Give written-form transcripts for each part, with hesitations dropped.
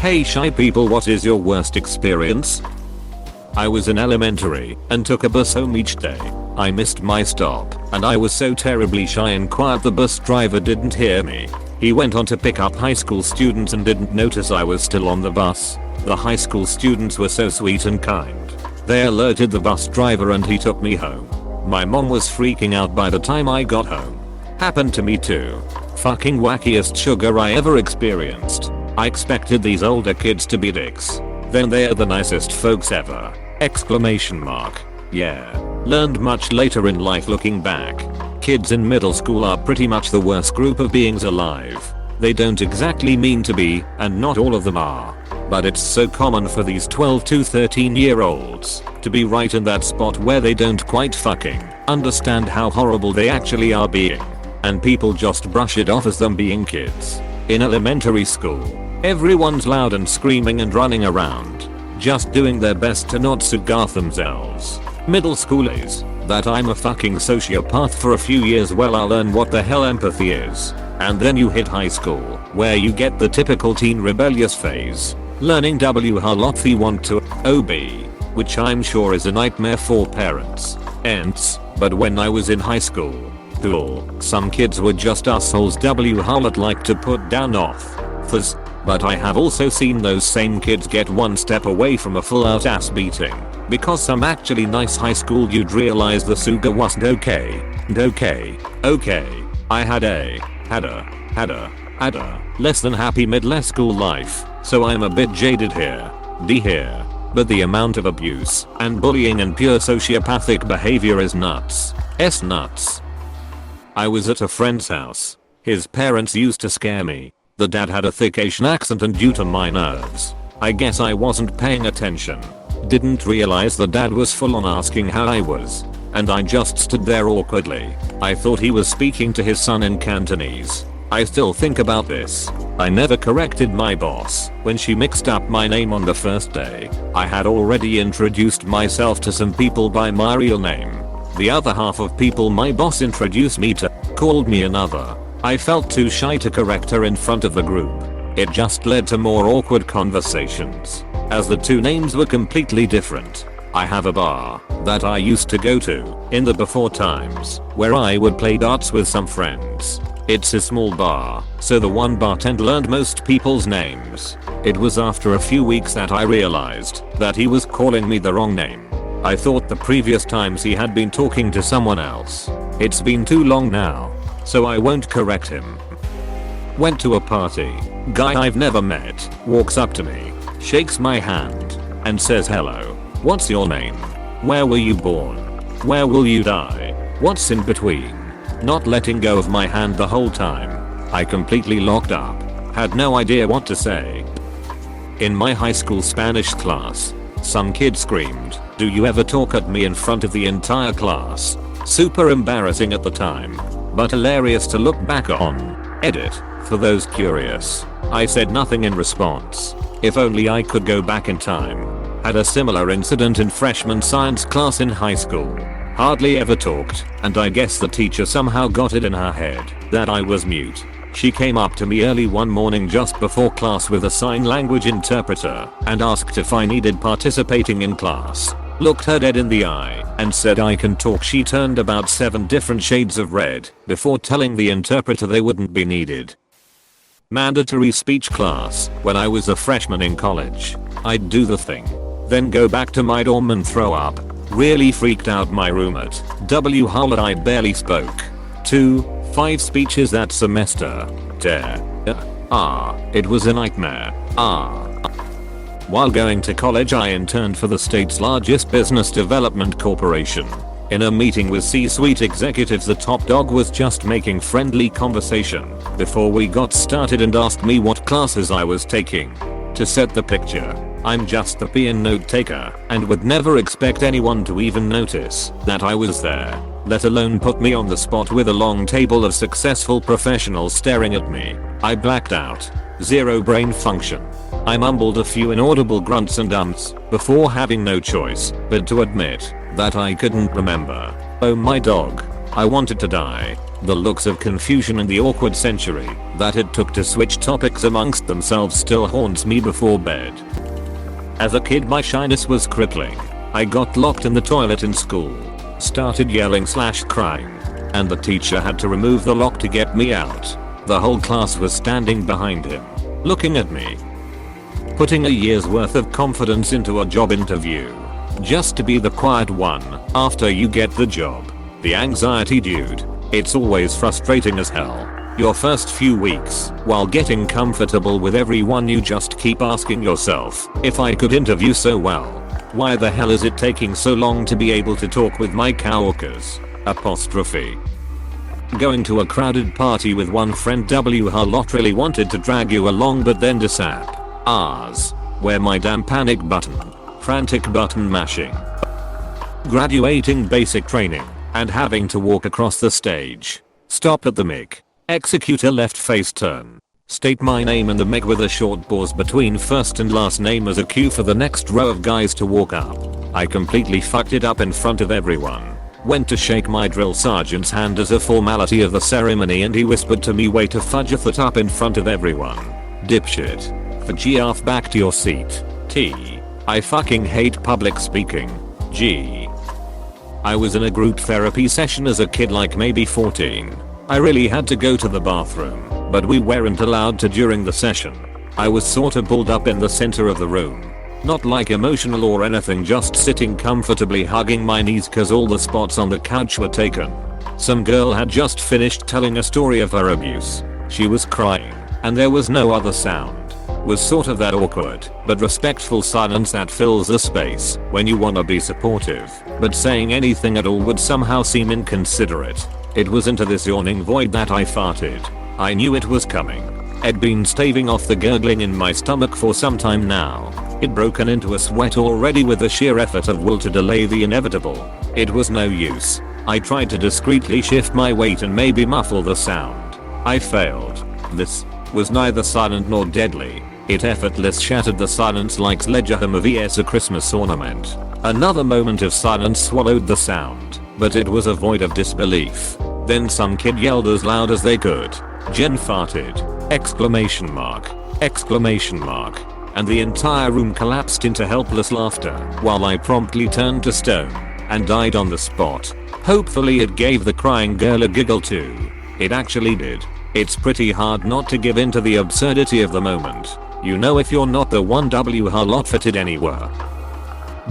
Hey shy people, what is your worst experience? I was in elementary and took a bus home each day. I missed my stop and I was so terribly shy and quiet the bus driver didn't hear me. He went on to pick up high school students and didn't notice I was still on the bus. The high school students were so sweet and kind. They alerted the bus driver and he took me home. My mom was freaking out by the time I got home. Happened to me too. Fucking wackiest sugar I ever experienced. I expected these older kids to be dicks. Then they're the nicest folks ever. Exclamation mark. Yeah. Learned much later in life looking back. Kids in middle school are pretty much the worst group of beings alive. They don't exactly mean to be, and not all of them are. But it's so common for these 12 to 13-year-olds to be right in that spot where they don't quite fucking understand how horrible they actually are being. And people just brush it off as them being kids. In elementary school, everyone's loud and screaming and running around, just doing their best to not cigar themselves. Middle school is that I'm a fucking sociopath for a few years while I learn what the hell empathy is. And then you hit high school, where you get the typical teen rebellious phase, learning how lot they want to OB, which I'm sure is a nightmare for parents. Ents, but when I was in high school, cool, some kids were just assholes how lot like to put down off. But I have also seen those same kids get one step away from a full out ass beating. Because some actually nice high school you'd realize the sugar wasn't okay. I had a less than happy middle school life, so I'm a bit jaded here. But the amount of abuse and bullying and pure sociopathic behavior is nuts. Nuts. I was at a friend's house. His parents used to scare me. The dad had a thick Asian accent and due to my nerves, I guess I wasn't paying attention. Didn't realize the dad was full on asking how I was. And I just stood there awkwardly. I thought he was speaking to his son in Cantonese. I still think about this. I never corrected my boss when she mixed up my name on the first day. I had already introduced myself to some people by my real name. The other half of people my boss introduced me to called me another. I felt too shy to correct her in front of the group. It just led to more awkward conversations, as the two names were completely different. I have a bar that I used to go to in the before times where I would play darts with some friends. It's a small bar, so the one bartender learned most people's names. It was after a few weeks that I realized that he was calling me the wrong name. I thought the previous times he had been talking to someone else. It's been too long now, so I won't correct him. Went to a party. Guy I've never met walks up to me, shakes my hand, and says hello. What's your name? Where were you born? Where will you die? What's in between? Not letting go of my hand the whole time. I completely locked up. Had no idea what to say. In my high school Spanish class, some kid screamed, "Do you ever talk at me?" in front of the entire class. Super embarrassing at the time, but hilarious to look back on. Edit, for those curious. I said nothing in response. If only I could go back in time. Had a similar incident in freshman science class in high school. Hardly ever talked, and I guess the teacher somehow got it in her head that I was mute. She came up to me early one morning just before class with a sign language interpreter and asked if I needed participating in class. Looked her dead in the eye and said I can talk. She turned about 7 different shades of red before telling the interpreter they wouldn't be needed. Mandatory speech class when I was a freshman in college. I'd do the thing, then go back to my dorm and throw up. Really freaked out my roommate. Howlett I barely spoke. 5 speeches that semester. It was a nightmare. While going to college I interned for the state's largest business development corporation. In a meeting with C-suite executives, the top dog was just making friendly conversation before we got started and asked me what classes I was taking. To set the picture, I'm just the peon note taker and would never expect anyone to even notice that I was there, let alone put me on the spot with a long table of successful professionals staring at me. I blacked out. Zero brain function. I mumbled a few inaudible grunts and ums before having no choice but to admit that I couldn't remember. Oh my dog. I wanted to die. The looks of confusion and the awkward century that it took to switch topics amongst themselves still haunts me before bed. As a kid my shyness was crippling. I got locked in the toilet in school, started yelling/crying, and the teacher had to remove the lock to get me out. The whole class was standing behind him, looking at me. Putting a year's worth of confidence into a job interview, just to be the quiet one after you get the job. The anxiety, dude. It's always frustrating as hell. Your first few weeks, while getting comfortable with everyone, you just keep asking yourself, if I could interview so well, why the hell is it taking so long to be able to talk with my coworkers? Apostrophe. Going to a crowded party with one friend her lot really wanted to drag you along but then disap. Ars. Where my damn panic button. Frantic button mashing. Graduating basic training and having to walk across the stage. Stop at the mic. Execute a left face turn. State my name in the mic with a short pause between first and last name as a cue for the next row of guys to walk up. I completely fucked it up in front of everyone. Went to shake my drill sergeant's hand as a formality of the ceremony and he whispered to me, way to fudge a foot up in front of everyone. Dipshit. For G off, back to your seat. T. I fucking hate public speaking. G. I was in a group therapy session as a kid, like maybe 14. I really had to go to the bathroom, but we weren't allowed to during the session. I was sorta pulled up in the center of the room. Not like emotional or anything, just sitting comfortably hugging my knees cause all the spots on the couch were taken. Some girl had just finished telling a story of her abuse. She was crying, and there was no other sound. Was sort of that awkward but respectful silence that fills the space when you wanna be supportive, but saying anything at all would somehow seem inconsiderate. It was into this yawning void that I farted. I knew it was coming. I'd been staving off the gurgling in my stomach for some time now. It broken into a sweat already with the sheer effort of will to delay the inevitable. It was no use. I tried to discreetly shift my weight and maybe muffle the sound. I failed. This was neither silent nor deadly. It effortless shattered the silence like sledgehammer vs a Christmas ornament. Another moment of silence swallowed the sound, but it was a void of disbelief. Then some kid yelled as loud as they could. Jen farted! Exclamation mark! Exclamation mark! And the entire room collapsed into helpless laughter while I promptly turned to stone and died on the spot. Hopefully it gave the crying girl a giggle too. It actually did. It's pretty hard not to give in to the absurdity of the moment. You know, if you're not the one her lot fitted anywhere.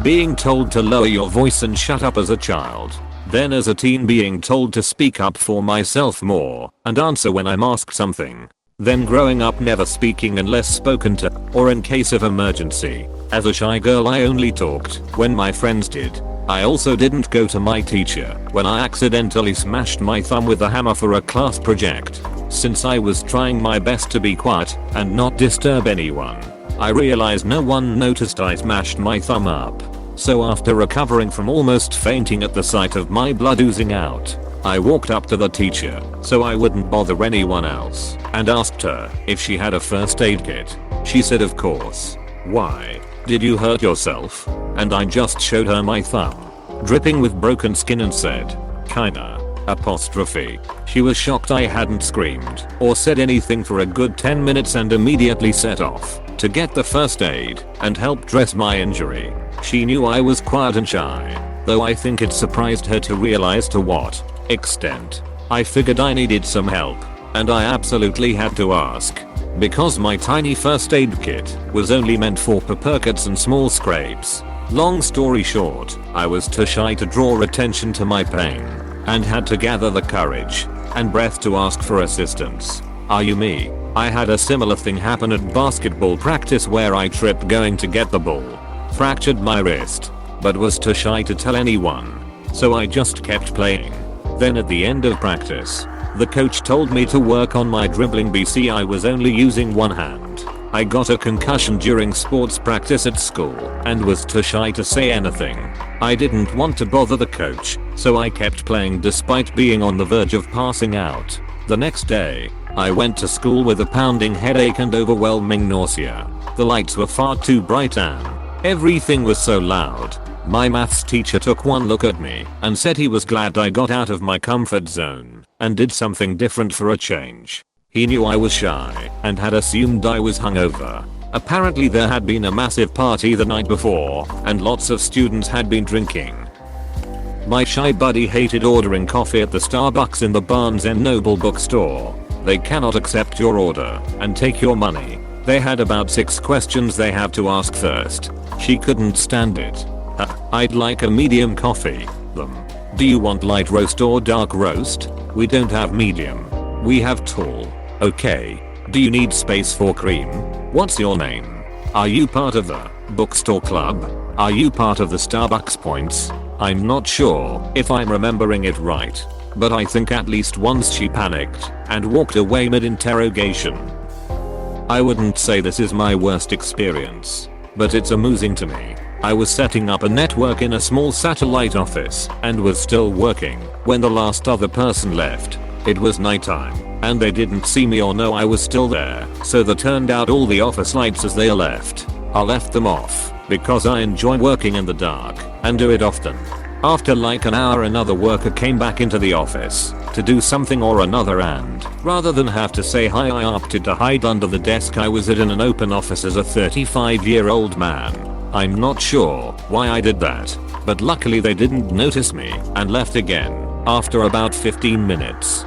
Being told to lower your voice and shut up as a child. Then as a teen being told to speak up for myself more and answer when I'm asked something. Then growing up never speaking unless spoken to or in case of emergency. As a shy girl I only talked when my friends did. I also didn't go to my teacher when I accidentally smashed my thumb with a hammer for a class project. Since I was trying my best to be quiet and not disturb anyone, I realized no one noticed I smashed my thumb up. So after recovering from almost fainting at the sight of my blood oozing out, I walked up to the teacher so I wouldn't bother anyone else and asked her if she had a first aid kit. She said of course. Why? Did you hurt yourself? And I just showed her my thumb, dripping with broken skin, and said, kinda. Apostrophe. She was shocked I hadn't screamed or said anything for a good 10 minutes and immediately set off to get the first aid and help dress my injury. She knew I was quiet and shy, though I think it surprised her to realize to what extent. I figured I needed some help, and I absolutely had to ask. Because my tiny first aid kit was only meant for percuts and small scrapes. Long story short, I was too shy to draw attention to my pain and had to gather the courage and breath to ask for assistance. Are you me? I had a similar thing happen at basketball practice where I tripped going to get the ball, fractured my wrist, but was too shy to tell anyone, so I just kept playing. Then at the end of practice, the coach told me to work on my dribbling BC. I was only using one hand. I got a concussion during sports practice at school and was too shy to say anything. I didn't want to bother the coach, so I kept playing despite being on the verge of passing out. The next day, I went to school with a pounding headache and overwhelming nausea. The lights were far too bright and everything was so loud. My maths teacher took one look at me and said he was glad I got out of my comfort zone and did something different for a change. He knew I was shy and had assumed I was hungover. Apparently there had been a massive party the night before and lots of students had been drinking. My shy buddy hated ordering coffee at the Starbucks in the Barnes & Noble bookstore. They cannot accept your order and take your money. They had about 6 questions they have to ask first. She couldn't stand it. I'd like a medium coffee. Do you want light roast or dark roast? We don't have medium. We have tall. Okay. Do you need space for cream? What's your name? Are you part of the bookstore club? Are you part of the Starbucks points? I'm not sure if I'm remembering it right, but I think at least once she panicked and walked away mid-interrogation. I wouldn't say this is my worst experience, but it's amusing to me. I was setting up a network in a small satellite office and was still working when the last other person left. It was nighttime and they didn't see me or know I was still there, so they turned out all the office lights as they left. I left them off because I enjoy working in the dark and do it often. After like an hour another worker came back into the office to do something or another, and rather than have to say hi I opted to hide under the desk I was at in an open office as a 35-year-old man. I'm not sure why I did that, but luckily they didn't notice me and left again after about 15 minutes.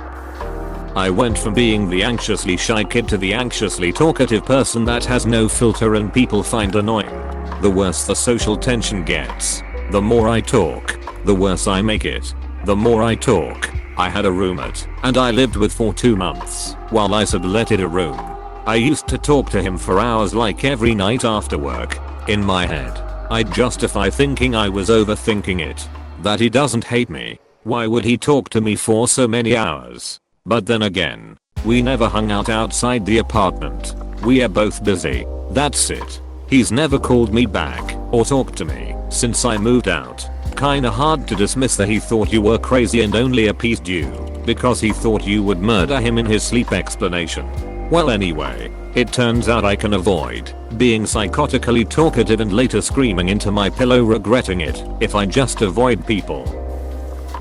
I went from being the anxiously shy kid to the anxiously talkative person that has no filter and people find annoying. The worse the social tension gets. The more I talk, the worse I make it. The more I talk. I had a roommate and I lived with for 2 months while I subletted a room. I used to talk to him for hours like every night after work. In my head, I'd justify thinking I was overthinking it. That he doesn't hate me. Why would he talk to me for so many hours? But then again, we never hung out outside the apartment. We are both busy. That's it. He's never called me back or talked to me since I moved out. Kinda hard to dismiss that he thought you were crazy and only appeased you because he thought you would murder him in his sleep explanation. Well anyway, it turns out I can avoid being psychotically talkative and later screaming into my pillow regretting it if I just avoid people.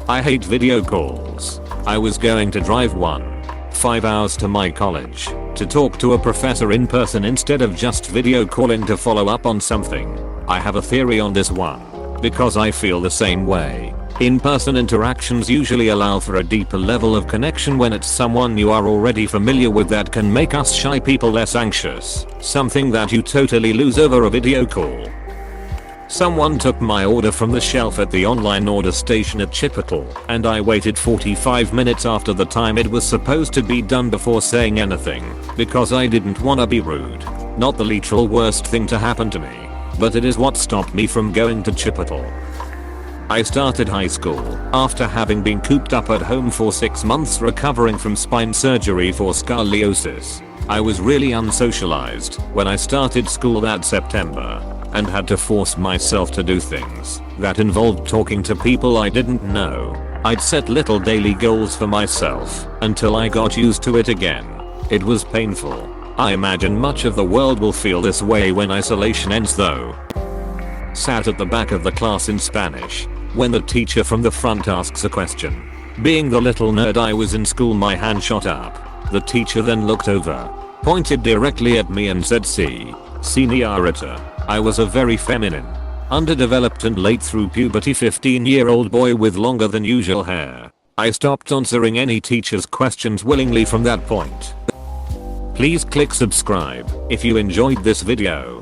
I hate video calls. I was going to drive 5 hours to my college to talk to a professor in person instead of just video calling to follow up on something. I have a theory on this one because I feel the same way. In-person interactions usually allow for a deeper level of connection when it's someone you are already familiar with that can make us shy people less anxious, something that you totally lose over a video call. Someone took my order from the shelf at the online order station at Chipotle, and I waited 45 minutes after the time it was supposed to be done before saying anything, because I didn't wanna be rude. Not the literal worst thing to happen to me, but it is what stopped me from going to Chipotle. I started high school after having been cooped up at home for 6 months recovering from spine surgery for scoliosis. I was really unsocialized when I started school that September and had to force myself to do things that involved talking to people I didn't know. I'd set little daily goals for myself until I got used to it again. It was painful. I imagine much of the world will feel this way when isolation ends though. Sat at the back of the class in Spanish when the teacher from the front asks a question. Being the little nerd I was in school, my hand shot up. The teacher then looked over, pointed directly at me and said señorita. I was a very feminine, underdeveloped and late through puberty 15-year-old boy with longer than usual hair. I stopped answering any teacher's questions willingly from that point. Please click subscribe if you enjoyed this video.